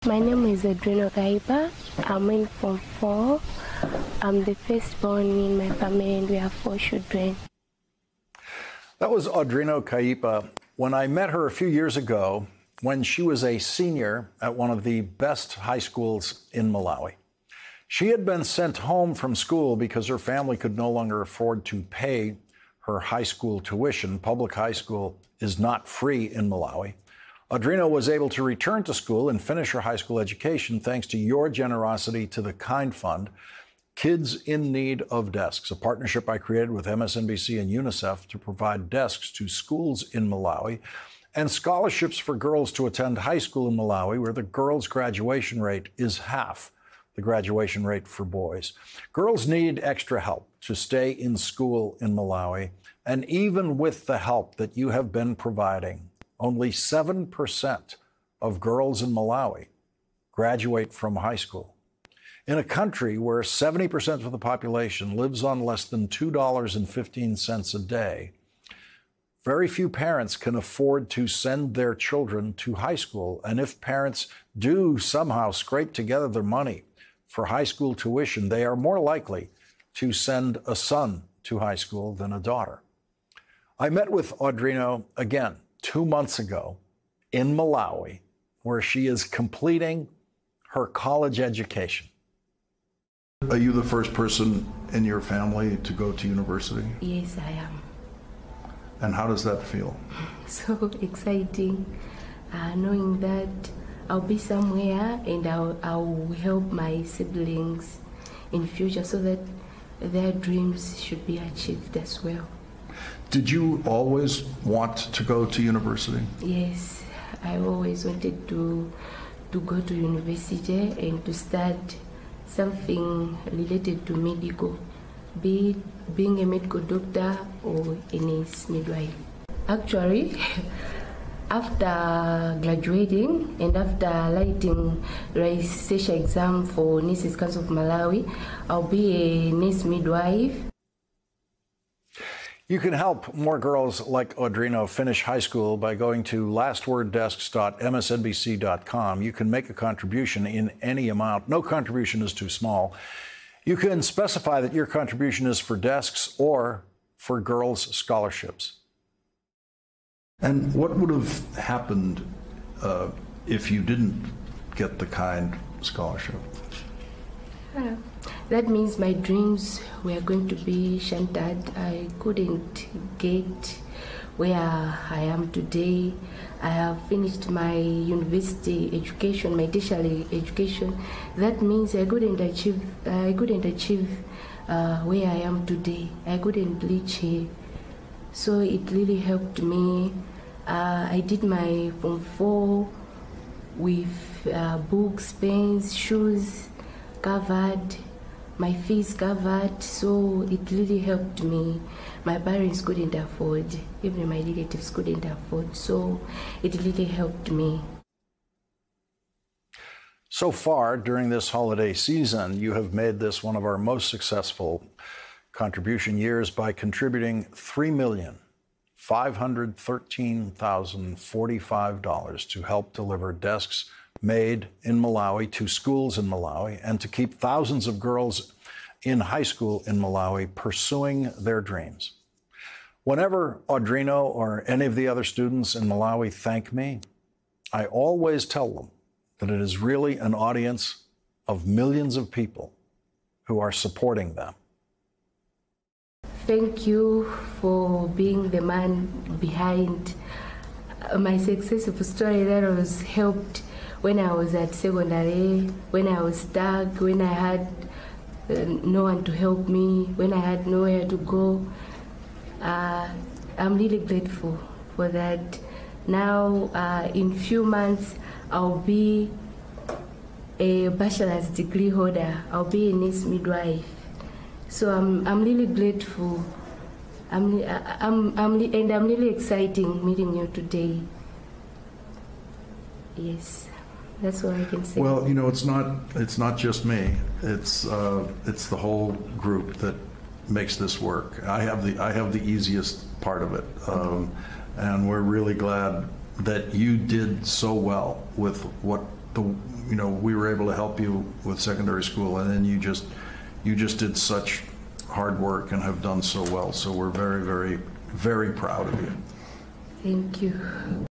My name is Audrino Kayipa. I'm in Form 4. I'm the firstborn in my family and we have 4 children. That was Audrino Kayipa. When I met her a few years ago, when she was a senior at one of the best high schools in Malawi. She had been sent home from school because her family could no longer afford to pay her high school tuition. Public high school is not free in Malawi. Audrino was able to return to school and finish her high school education thanks to your generosity to the K.I.N.D Fund, Kids in Need of Desks, a partnership I created with MSNBC and UNICEF to provide desks to schools in Malawi and scholarships for girls to attend high school in Malawi, where the girls' graduation rate is half the graduation rate for boys. Girls need extra help to stay in school in Malawi, and even with the help that you have been providing, only 7% of girls in Malawi graduate from high school. In a country where 70% of the population lives on less than $2.15 a day, very few parents can afford to send their children to high school. And if parents do somehow scrape together their money for high school tuition, they are more likely to send a son to high school than a daughter. I met with Audrino again 2 months ago in Malawi, where she is completing her college education. Are you the first person in your family to go to university? Yes, I am. And how does that feel? So exciting, knowing that I'll be somewhere and I'll help my siblings in future so that their dreams should be achieved as well. Did you always want to go to university? Yes, I always wanted to go to university and to start something related to medical, be it being a medical doctor or a nurse midwife. Actually, after graduating and after writing registration exam for Nurses Council of Malawi, I'll be a nurse midwife. You can help more girls like Audrino finish high school by going to lastworddesks.msnbc.com. You can make a contribution in any amount. No contribution is too small. You can specify that your contribution is for desks or for girls' scholarships. And what would have happened if you didn't get the K.I.N.D scholarship? That means my dreams were going to be shattered. I couldn't get where I am today. I have finished my university education, my tertiary education. That means I couldn't achieve where I am today. I couldn't reach here. So it really helped me. I did my Form 4 with books, pens, shoes covered, my fees covered, so it really helped me. My parents couldn't afford, even my relatives couldn't afford, so it really helped me. So far, during this holiday season, you have made this one of our most successful contribution years by contributing $3,513,045 to help deliver desks made in Malawi to schools in Malawi and to keep thousands of girls in high school in Malawi pursuing their dreams. Whenever Audrino or any of the other students in Malawi thank me, I always tell them that it is really an audience of millions of people who are supporting them. Thank you for being the man behind my successful story that was helped when I was at secondary, when I was stuck, when I had no one to help me, when I had nowhere to go. I'm really grateful for that. Now, in few months, I'll be a bachelor's degree holder. I'll be a nurse midwife. So I'm really grateful. I'm really excited meeting you today. Yes. That's all I can say. Well, you know, it's not just me. It's the whole group that makes this work. I have the easiest part of it, and we're really glad that you did so well with what we were able to help you with secondary school, and then you just did such hard work and have done so well. So we're very, very, very proud of you. Thank you.